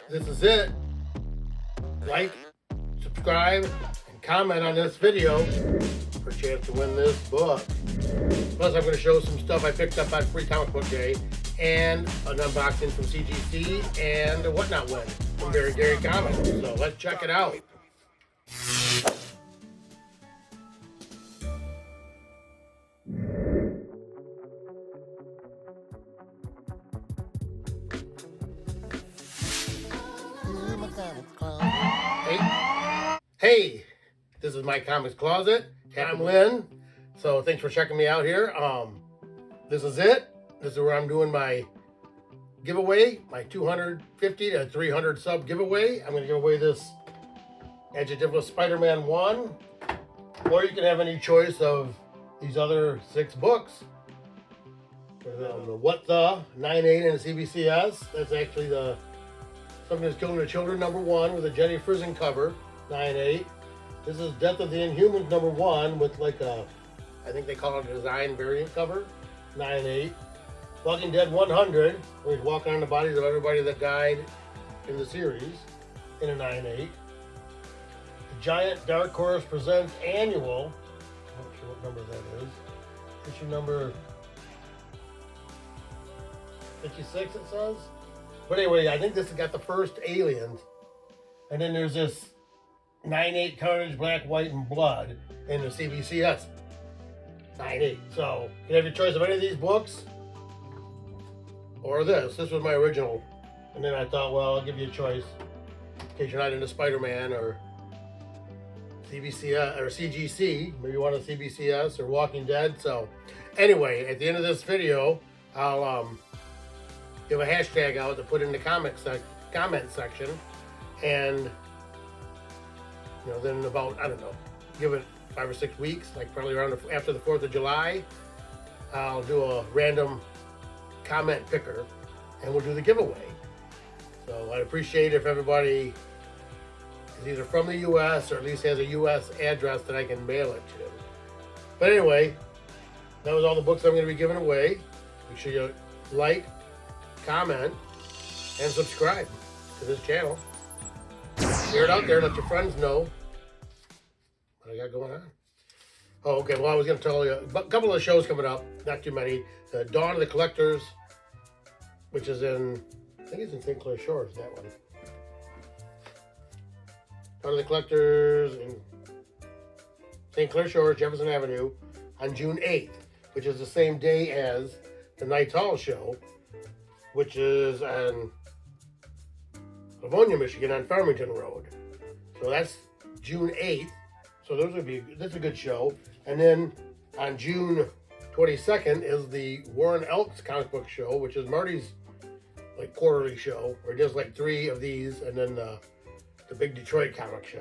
This is it. Like, subscribe, and comment on this video for a chance to win this book. Plus, I'm going to show some stuff I picked up on Free Comic Book Day and an unboxing from CGC and a Whatnot win from Very Dairy Comics. So let's check it out. Hey, this is my comics closet. I'm Lynn. So thanks for checking me out here. This is it. This is where I'm doing my giveaway, my 250 to 300 sub giveaway. I'm going to give away this Adjectiveless Spider-Man 1, or you can have any choice of these other 6 books. The What the 9/8 and the CBCS. That's actually the Something That's Killing the Children #1 with a Jenny Frison cover, 9/8. This is Death of the Inhumans #1 with like a, I think they call it a design variant cover, 9/8. Walking Dead 100, where he's walking on the bodies of everybody that died in the series, in a 9/8. The Giant Dark Horse Presents Annual, I'm not sure what number that is. Issue number 56 it says. But anyway, I think this has got the first aliens. And then there's this 9/8 Carnage, Black, White, and Blood in the CBCS. 9/8. So you have your choice of any of these books or this. This was my original. And then I thought, well, I'll give you a choice in case you're not into Spider-Man or CBCS or CGC. Maybe you want a CBCS or Walking Dead. So anyway, at the end of this video, I'll give a hashtag out to put in the comment section, and then about, I don't know, give it 5 or 6 weeks, like probably around after the 4th of July, I'll do a random comment picker and we'll do the giveaway. So I'd appreciate if everybody is either from the US or at least has a US address that I can mail it to. But anyway, that was all the books I'm going to be giving away. Make sure you like, comment, and subscribe to this channel. Share it out there, let your friends know what I got going on. Oh, okay, well, I was going to tell you a couple of shows coming up, not too many. The Dawn of the Collectors, which is in, I think it's in St. Clair Shores, that one. Dawn of the Collectors in St. Clair Shores, Jefferson Avenue, on June 8th, which is the same day as the Knights Hall show, which is on Livonia, Michigan, on Farmington Road. So that's June 8th. So that's a good show. And then on June 22nd is the Warren Elks comic book show, which is Marty's like quarterly show, where he does like 3 of these, and then the big Detroit Comic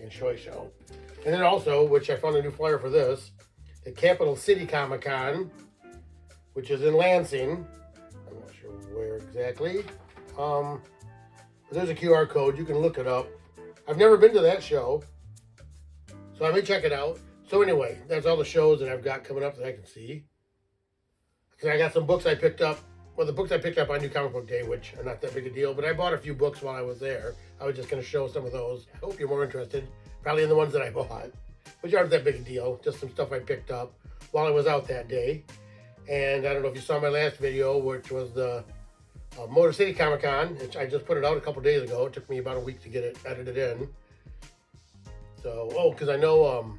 and Show show. And then also, which I found a new flyer for this, the Capital City Comic Con, which is in Lansing. I'm not sure where exactly. But there's a QR code. You can look it up. I've never been to that show, so I may check it out. So anyway, that's all the shows that I've got coming up that I can see. Because I got some books I picked up. Well, the books I picked up on New Comic Book Day, which are not that big a deal, but I bought a few books while I was there. I was just going to show some of those. I hope you're more interested, probably in the ones that I bought, which aren't that big a deal. Just some stuff I picked up while I was out that day. And I don't know if you saw my last video, which was the Motor City Comic Con, which I just put it out a couple days ago. It took me about a week to get it edited in. So, because I know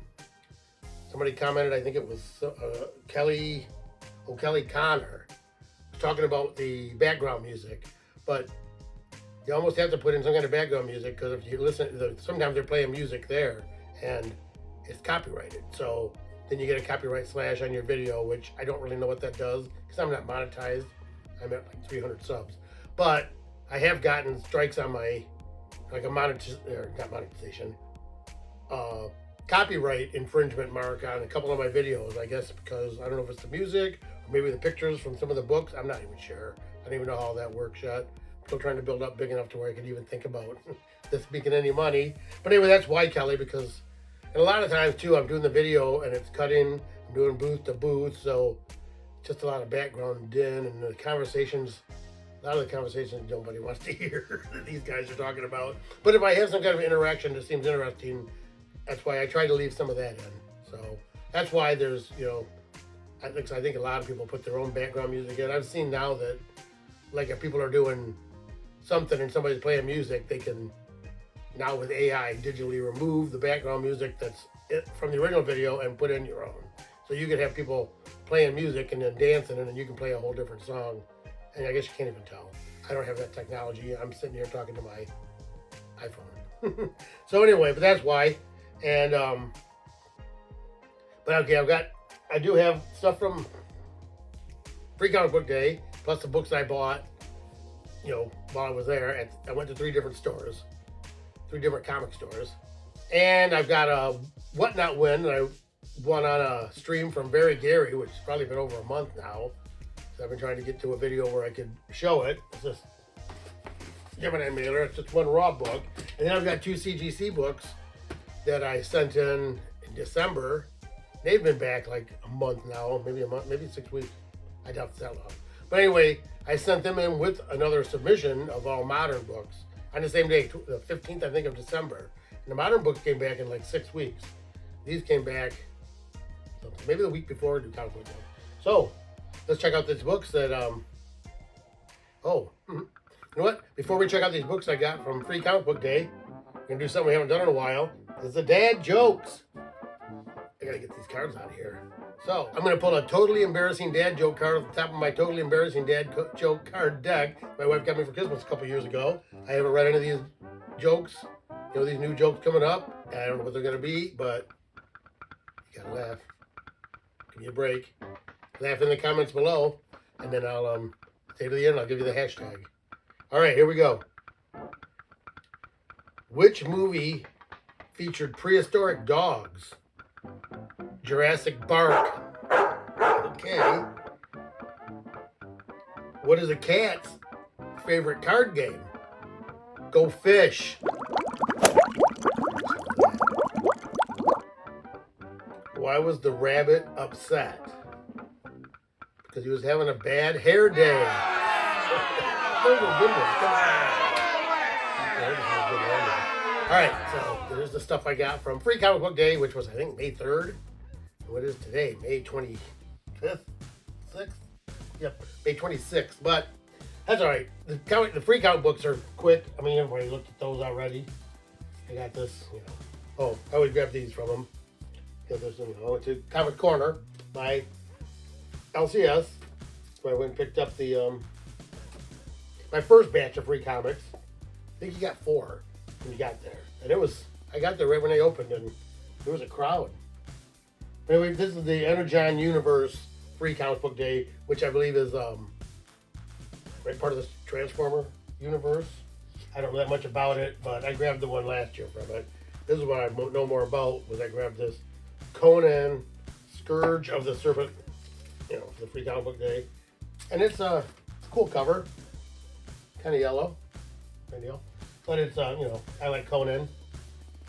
somebody commented, I think it was Kelly Connor, was talking about the background music. But you almost have to put in some kind of background music, because if you listen, sometimes they're playing music there and it's copyrighted. So then you get a copyright slash on your video, which I don't really know what that does because I'm not monetized. I'm at like 300 subs. But I have gotten strikes on my, like a copyright infringement mark on a couple of my videos, I guess, because I don't know if it's the music or maybe the pictures from some of the books. I'm not even sure. I don't even know how that works yet. I'm still trying to build up big enough to where I could even think about this making any money. But anyway, that's why, Kelly, because and a lot of times too, I'm doing the video and it's cut in, I'm doing booth to booth, so just a lot of background din, and the conversations, a lot of the conversations nobody wants to hear that these guys are talking about. But if I have some kind of interaction that seems interesting, that's why I try to leave some of that in. So that's why there's, I think a lot of people put their own background music in. I've seen now that, like, if people are doing something and somebody's playing music, they can now with AI digitally remove the background music that's from the original video and put in your own. So you could have people playing music and then dancing, and then you can play a whole different song. And I guess you can't even tell. I don't have that technology. I'm sitting here talking to my iPhone. So anyway, but that's why. And but okay, I do have stuff from Free Comic Book Day, plus the books I bought, while I was there. I went to 3 different stores, 3 different comic stores. And I've got a What Not When, and I won on a stream from Very Gary, which has probably been over a month now. So I've been trying to get to a video where I could show it. It's just Gemini mailer. It's just one raw book. And then I've got 2 CGC books that I sent in December. They've been back like a month now, maybe a month, maybe 6 weeks. I doubt it's that long. But anyway, I sent them in with another submission of all modern books on the same day, the 15th, I think, of December. And the modern books came back in like 6 weeks. These came back maybe the week before do comic book day. So let's check out these books that you know what? Before we check out these books I got from Free Comic Book Day, we're gonna do something we haven't done in a while. It's the dad jokes. I gotta get these cards out of here. So I'm gonna pull a totally embarrassing dad joke card at the top of my totally embarrassing dad joke card deck. My wife got me for Christmas a couple years ago. I haven't read any of these jokes. These new jokes coming up. I don't know what they're gonna be, but you gotta laugh. Give me a break. Laugh in the comments below, and then I'll stay to the end. I'll give you the hashtag. All right, here we go. Which movie featured prehistoric dogs? Jurassic Bark. Okay. What is a cat's favorite card game? Go Fish. Why was the rabbit upset? Because he was having a bad hair day. Those are good ones. Come on. All right, so there's the stuff I got from Free Comic Book Day, which was, I think, May 3rd. What is today? May 25th? 6th? Yep, May 26th. But that's all right. The free comic books are quick. I mean, everybody looked at those already. I got this, Oh, I always grab these from them. There's, it's a Comic Corner by LCS. So I went and picked up the my first batch of free comics. I think you got 4 when you got there. And I got there right when they opened, and there was a crowd. Anyway, this is the Energon Universe Free Comic Book Day, which I believe is right part of the Transformer universe. I don't know that much about it, but I grabbed the one last year from it. This is what I know more about, was I grabbed this Conan Scourge of the Serpent, for the Free Comic Book Day. And it's a cool cover. Kind of yellow. But it's, I like Conan.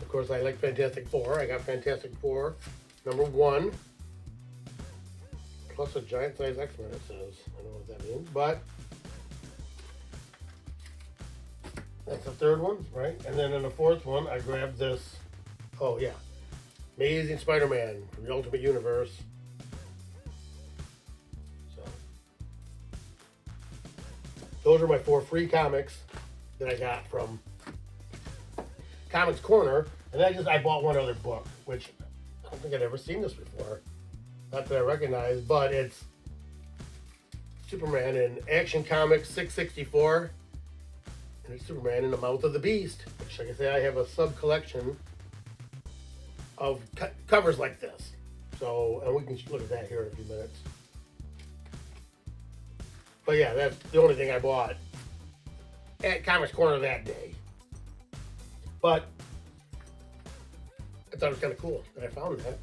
Of course, I like Fantastic Four. I got Fantastic Four #1. Plus a giant size X-Men, it says. I don't know what that means, but that's the 3rd one, right? And then in the 4th one, I grabbed this, Amazing Spider-Man from the Ultimate Universe. So, those are my 4 free comics that I got from Comics Corner. And I bought one other book, which I don't think I'd ever seen this before. Not that I recognize, but it's Superman in Action Comics 664. And it's Superman in the Mouth of the Beast, which, like I say, I have a sub-collection of covers like this. So, and we can look at that here in a few minutes. But yeah, that's the only thing I bought at Comics Corner that day. But I thought it was kind of cool that I found that.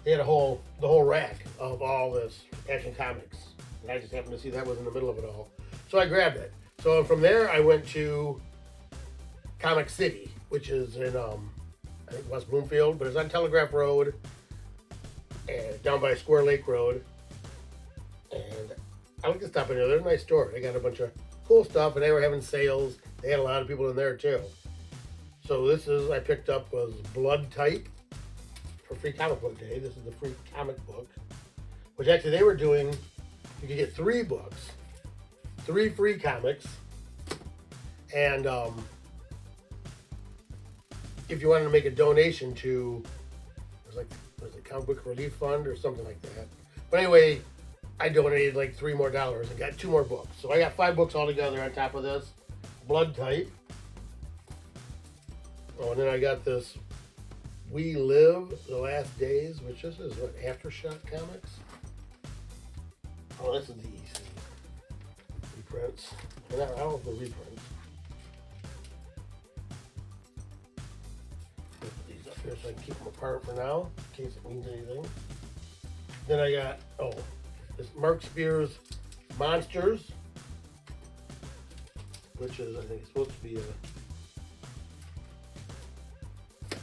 They had the whole rack of all this Action Comics. And I just happened to see that was in the middle of it all. So I grabbed it. So from there, I went to Comic City, which is in, I think, West Bloomfield, but it's on Telegraph Road and down by Square Lake Road. And I like to stop in there. They're a nice store. They got a bunch of cool stuff, and they were having sales. They had a lot of people in there too. So this is, I picked up was Blood Type for Free Comic Book Day. This is the free comic book, which actually they were doing, you could get 3 books, 3 free comics, and if you wanted to make a donation to, was it Comic Book Relief Fund or something like that. But anyway, I donated like $3 more and got 2 more books. So I got 5 books altogether on top of this. Blood Type. Oh, and then I got this We Live the Last Days, which this is what, Aftershock Comics. Oh, this is the EC reprints. I don't know if the reprints. Put these up here so I can keep them apart for now, in case it means anything. Then I got, this Mark Spears Monsters, which is, I think it's supposed to be a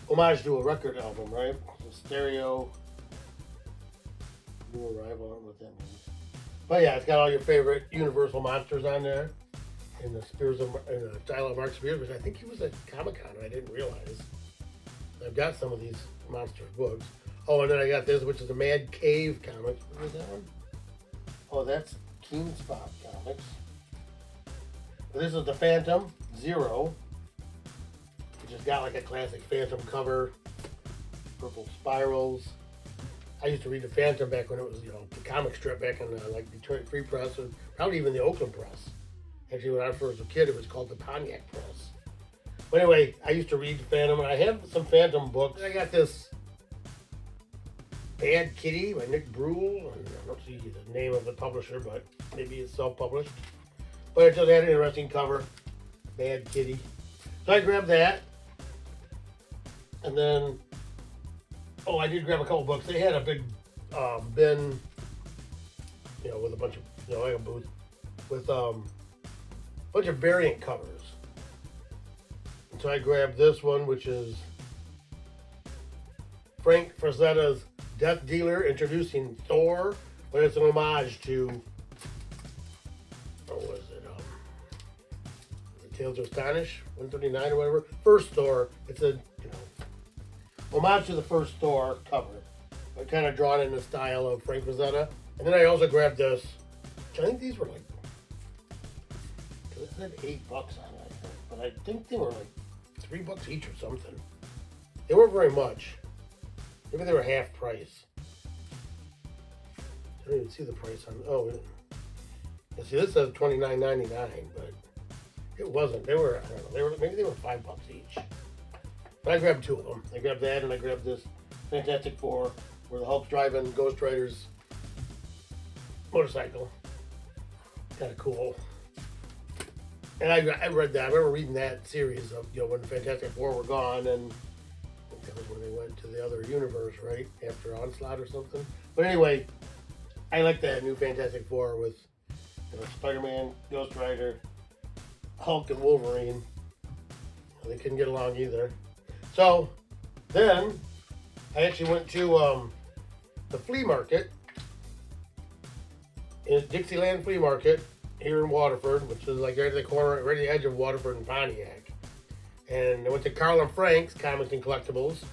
homage to a record album, right? It's a stereo new arrival, I don't know what that means. But yeah, it's got all your favorite Universal monsters on there in the Spears in the style of Mark Spears, which I think he was at Comic-Con, I didn't realize. I've got some of these monsters books. Oh, and then I got this, which is the Mad Cave comics. What is that one? Oh, that's Keen Spot Comics. This is the Phantom Zero, which has got like a classic Phantom cover, purple spirals. I used to read the Phantom back when it was, the comic strip back in like Detroit Free Press, and probably even the Oakland Press. Actually, when I first was a kid, it was called the Pontiac Press. But anyway, I used to read the Phantom, and I have some Phantom books. I got this Bad Kitty by Nick Brule. I don't see the name of the publisher, but maybe it's self-published. But it just had an interesting cover, Bad Kitty. So I grabbed that, and then, I did grab a couple books. They had a big bin, with a bunch of, like a booth, with a bunch of variant covers. And so I grabbed this one, which is Frank Frazetta's Death Dealer, introducing Thor, but it's an homage to, what was it, Tales of Astonish, 139 or whatever. First Thor, it's a, homage to the first Thor cover, but kind of drawn in the style of Frank Frazetta. And then I also grabbed this, which I think these were like, it said $8 on it, I think, but I think they were like $3 each or something. They weren't very much. Maybe they were half price. I don't even see the price on. See, this says $29.99, but it wasn't. They were, I don't know. Maybe they were $5 each. But I grabbed 2 of them. I grabbed that, and I grabbed this Fantastic Four, where the Hulk's driving Ghost Rider's motorcycle. Kind of cool. And I read that. I remember reading that series of, when the Fantastic Four were gone, and I think that was when they went to the other universe, right? After Onslaught or something. But anyway, I like that new Fantastic Four with, Spider-Man, Ghost Rider, Hulk, and Wolverine. They couldn't get along either. So then I actually went to the flea market, in Dixieland Flea Market here in Waterford, which is like right at the corner, right at the edge of Waterford and Pontiac. And I went to Carl and Frank's Comics and Collectibles.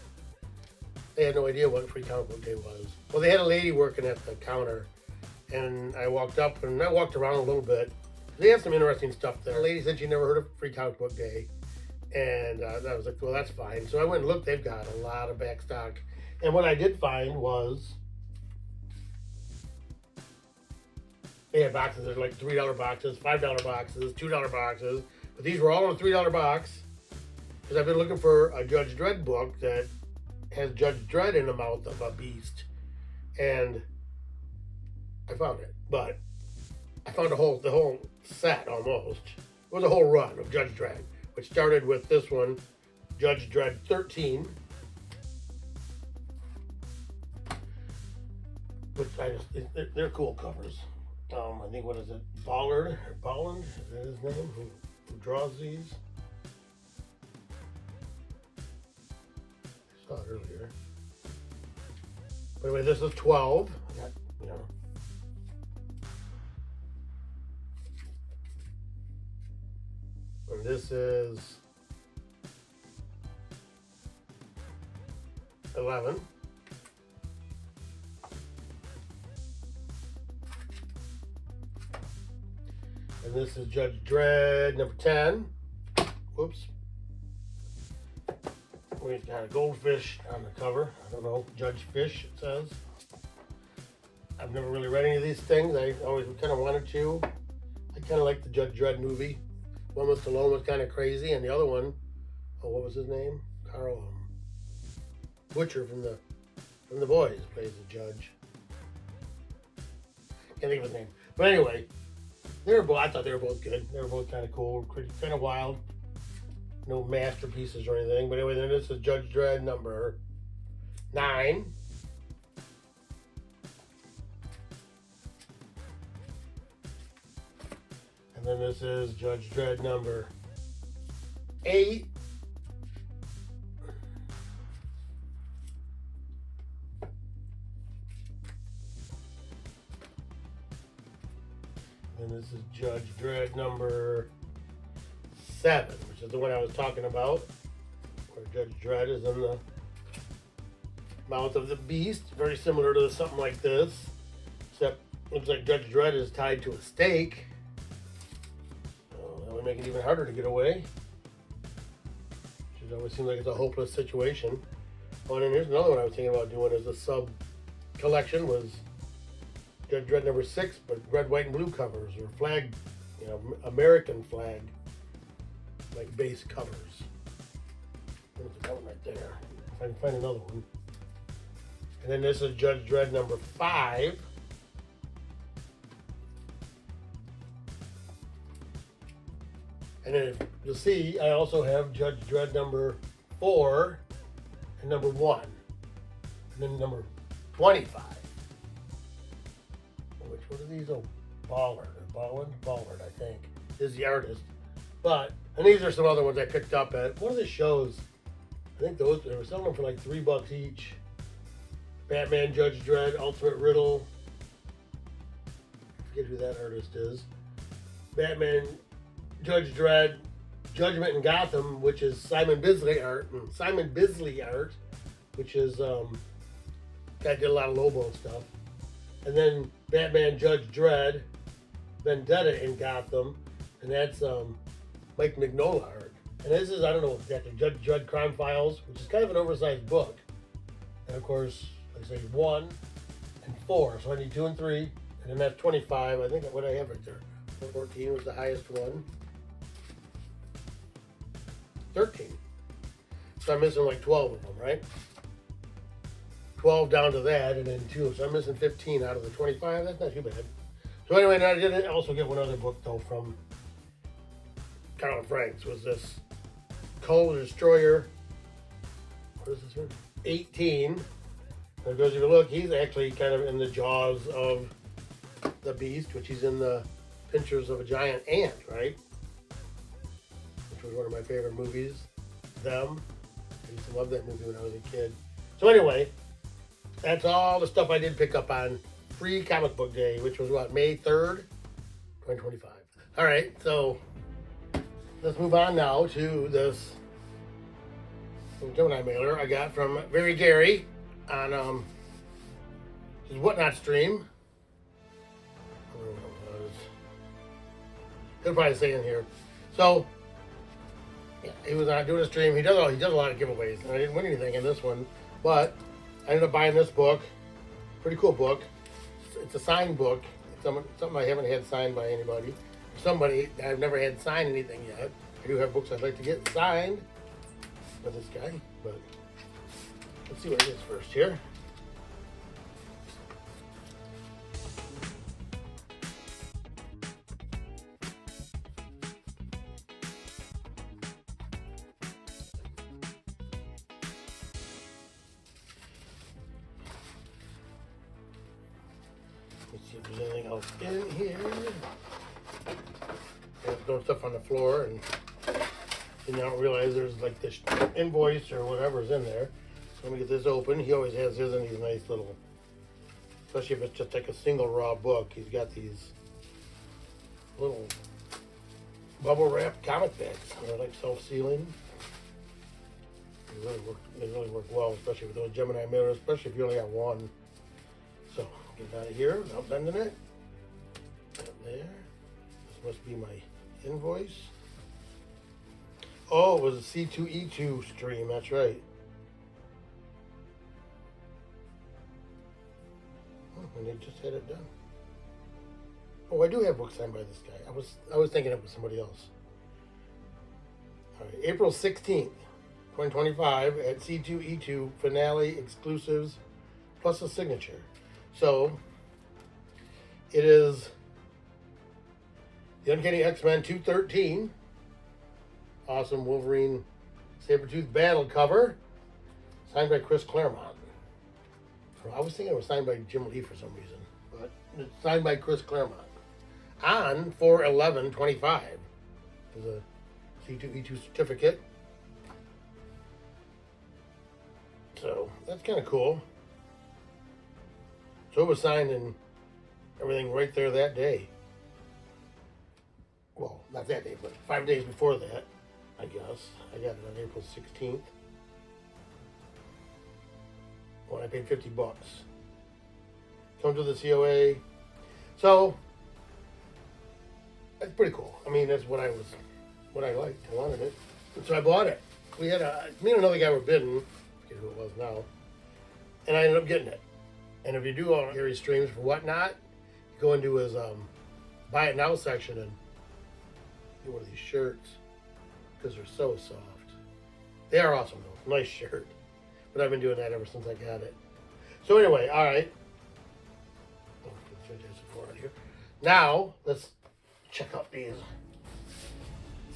They had no idea what Free Comic Book Day was. Well, they had a lady working at the counter, and I walked up and I walked around a little bit. They have some interesting stuff there. The lady said she never heard of Free Comic Book Day. And I was like, well, that's fine. So I went and looked. They've got a lot of back stock. And what I did find was they had boxes. There's like $3 boxes, $5 boxes, $2 boxes. But these were all in a $3 box. Because I've been looking for a Judge Dredd book that has Judge Dredd in the mouth of a beast. And I found it. But I found the whole set almost. It was a whole run of Judge Dredd, which started with this one, Judge Dredd 13. Which they're cool covers. I think, what is it, Bolland, is that his name, who draws these? I saw it earlier. But anyway, this is 12. this is 11. And this is Judge Dredd number 10. Whoops. We've got a goldfish on the cover. I don't know, Judge Fish it says. I've never really read any of these things. I always kind of wanted to. I kind of like the Judge Dredd movie. One with Stallone was kind of crazy, and the other one, oh, what was his name? Carl Butcher from the Boys plays the judge. Can't think of his name. But anyway, I thought they were both good. They were both kind of cool, kind of wild. No masterpieces or anything. But anyway, then this is Judge Dredd number 9. And then this is Judge Dredd number 8. And this is Judge Dredd number 7, which is the one I was talking about, where Judge Dredd is in the mouth of the beast. Very similar to something like this, except looks like Judge Dredd is tied to a stake. That would make it even harder to get away. It always seems like it's a hopeless situation. Oh, and then here's another one I was thinking about doing as a sub collection was Judge Dredd number 6, but red, white, and blue covers, or flag, American flag, like base covers. There's that one right there. If I can find another one. And then this is Judge Dredd number 5. And then you'll see, I also have Judge Dredd number 4 and number 1. And then number 25. What are these? Oh, Ballard, I think, is the artist. And these are some other ones I picked up at one of the shows. I think they were selling them for like $3 each. Batman, Judge Dredd, Ultimate Riddle. I forget who that artist is. Batman, Judge Dredd, Judgment in Gotham, which is Simon Bisley art, which is guy did a lot of Lobo stuff. And then Batman, Judge Dredd, Vendetta in Gotham, and that's Mike Mignola art. And this is, I don't know exactly, Judge Dredd Crime Files, which is kind of an oversized book. And of course, like I say, 1 and 4, so I need 2 and 3, and then that's 25. I think what I have right there. 14 was the highest one. 13. So I'm missing like 12 of them, right? 12 down to that, and then 2. So I'm missing 15 out of the 25. That's not too bad. So anyway, I did also get one other book, though, from Carl Franks. Was this Coal Destroyer. What is this one? 18. Because if you look, he's actually kind of in the jaws of the beast, which he's in the pinchers of a giant ant, right? Which was one of my favorite movies. Them. I used to love that movie when I was a kid. So anyway, that's all the stuff I did pick up on Free Comic Book Day, which was what, May 3rd, 2025. All right, so let's move on now to this Gemini mailer I got from Very Gary on his Whatnot stream. He'll probably say in here. So yeah, he was doing a stream. He does a lot of giveaways, and I didn't win anything in this one, but I ended up buying this book. Pretty cool book. It's a signed book. It's something I haven't had signed by anybody. Somebody I've never had sign anything yet. I do have books I'd like to get signed by this guy, but let's see what it is first here. Let's see if there's anything else in here. There's no stuff on the floor, and you don't realize there's like this invoice or whatever's in there. So let me get this open. He always has his in these nice little, especially if it's just like a single raw book. He's got these little bubble wrap comic bags. They're like self-sealing. They really work well, especially with those Gemini mirrors, especially if you only have one. So get it out of here without bending it. Up there. This must be my invoice. Oh, it was a C2E2 stream, that's right. And they just had it done. Oh, I do have books signed by this guy. I was thinking it was somebody else. All right, April 16th, 2025 at C2E2 finale exclusives plus a signature. So it is the Uncanny X-Men 213. Awesome Wolverine Sabretooth battle cover. Signed by Chris Claremont. I was thinking it was signed by Jim Lee for some reason, but it's signed by Chris Claremont. On 4/11/25 is a C2E2 certificate. So that's kind of cool. So it was signed and everything right there that day. Well, not that day, but 5 days before that, I guess. I got it on April 16th. When I paid $50. Come to the COA. So that's pretty cool. I mean, that's what I liked. I wanted it. And so I bought it. Me and another guy were bidding. I forget who it was now. And I ended up getting it. And if you do all Gary's streams for whatnot, you go into his buy it now section and get one of these shirts because they're so soft. They are awesome though. Nice shirt. But I've been doing that ever since I got it. So anyway, all right. Now let's check out these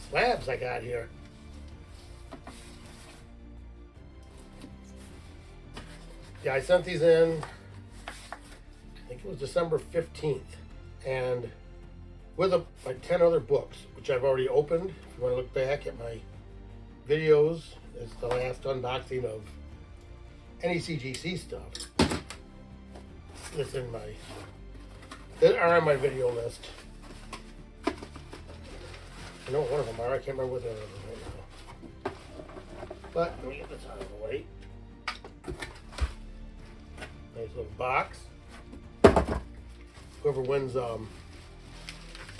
slabs I got here. Yeah, I sent these in, I think it was December 15th. And with like 10 other books, which I've already opened. If you want to look back at my videos, it's the last unboxing of any CGC stuff that's in that are on my video list. I know what one of them are. I can't remember what they're right now. But let me get this out of the way. Nice little box. Whoever wins one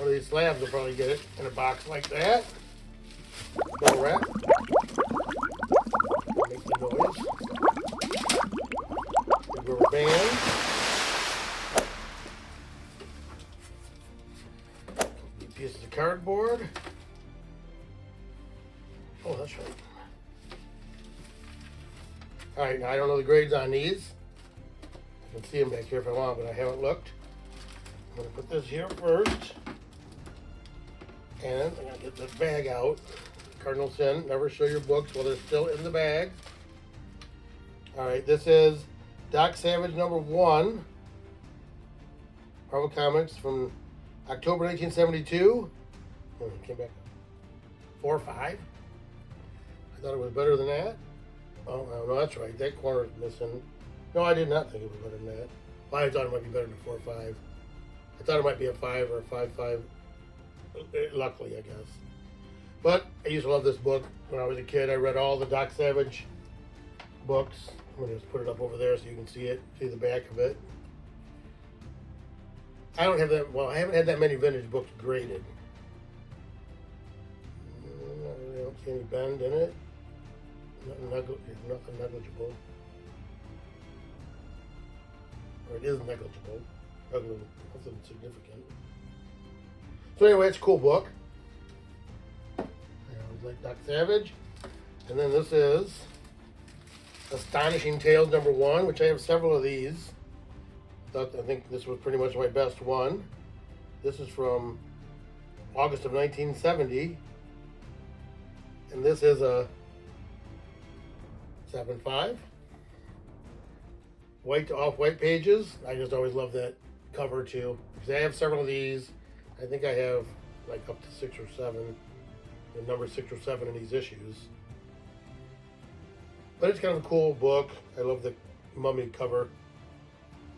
of these slabs will probably get it in a box like that. Bubble wrap. Make the noise. Big rubber band. Pieces of cardboard. Oh, that's right. All right, now I don't know the grades on these. I can see them back here if I want, but I haven't looked. I'm gonna put this here first. And I'm gonna get this bag out. Cardinal sin, never show your books while they're still in the bag. All right, this is Doc Savage #1. Marvel Comics from October 1972. Oh, it came back 4 or 5. I thought it was better than that. Oh, no, that's right. That corner is missing. No, I did not think it was better than that. Well, I thought it might be better than 4 or 5. I thought it might be a 5 or a 5.5. Luckily, I guess. But I used to love this book when I was a kid. I read all the Doc Savage books. I'm going to just put it up over there so you can see it, see the back of it. I don't have that, well, I haven't had that many vintage books graded. I don't see any bend in it. Nothing negligible. Or it is negligible. Nothing significant. So anyway, it's a cool book. I always like Doc Savage. And then this is Astonishing Tales #1, which I have several of these. I think this was pretty much my best one. This is from August of 1970. And this is a 7.5. White to off-white pages. I just always love that cover too. Because I have several of these. I think I have like up to 6 or 7. The number 6 or 7 in these issues. But it's kind of a cool book. I love the mummy cover.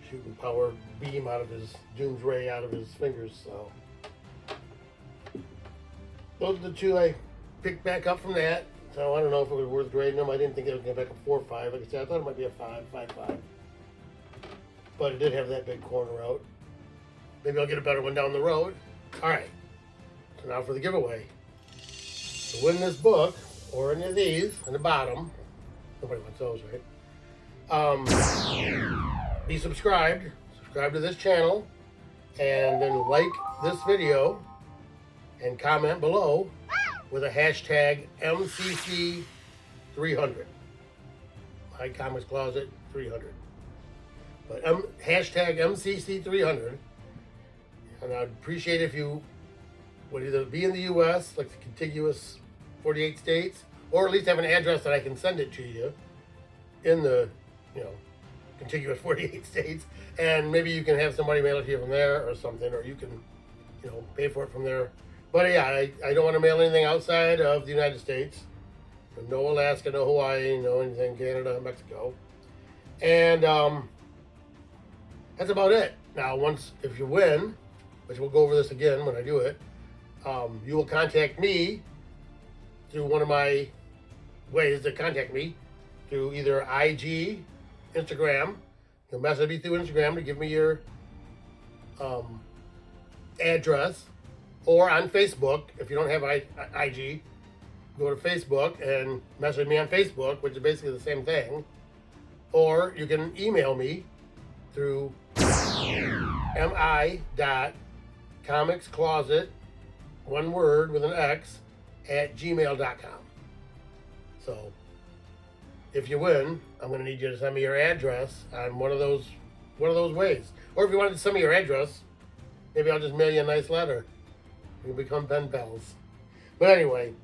Shooting power beam out of his, Doom's ray out of his fingers, so. those are the two I picked back up from that. So I don't know if it was worth grading them. I didn't think it was going to be like a 4 or 5. Like I said, I thought it might be a 5. But it did have that big corner out. Maybe I'll get a better one down the road. All right. So now for the giveaway. To win this book, or any of these, on the bottom. Nobody wants those, right? Be subscribed. Subscribe to this channel. And then like this video. And comment below with a hashtag MCC300. My Comics Closet 300. But hashtag MCC300. And I'd appreciate if you would either be in the U.S., like the contiguous 48 states, or at least have an address that I can send it to you in the, contiguous 48 states. And maybe you can have somebody mail it to you from there or something, or you can, pay for it from there. But yeah, I don't want to mail anything outside of the United States. No Alaska, no Hawaii, no anything, Canada, Mexico. And that's about it. Now, if you win, which we'll go over this again when I do it, you will contact me through one of my ways to contact me, through either IG, Instagram. You'll message me through Instagram to give me your address, or on Facebook. If you don't have IG, go to Facebook and message me on Facebook, which is basically the same thing. Or you can email me through mi.comicscloset, one word with an X, @gmail.com. So if you win, I'm going to need you to send me your address on one of those ways. Or if you wanted to send me your address, maybe I'll just mail you a nice letter. We can become pen pals. But anyway,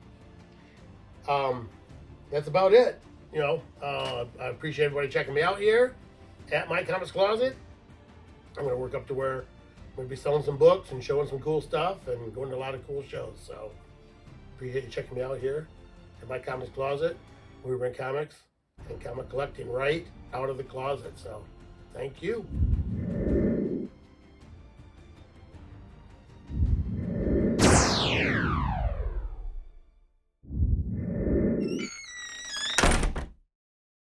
that's about it. I appreciate everybody checking me out here at My Comics Closet. I'm going to work up to where I'm going to be selling some books and showing some cool stuff and going to a lot of cool shows. So appreciate you checking me out here at My Comics Closet, where we bring comics and comic collecting right out of the closet. So thank you.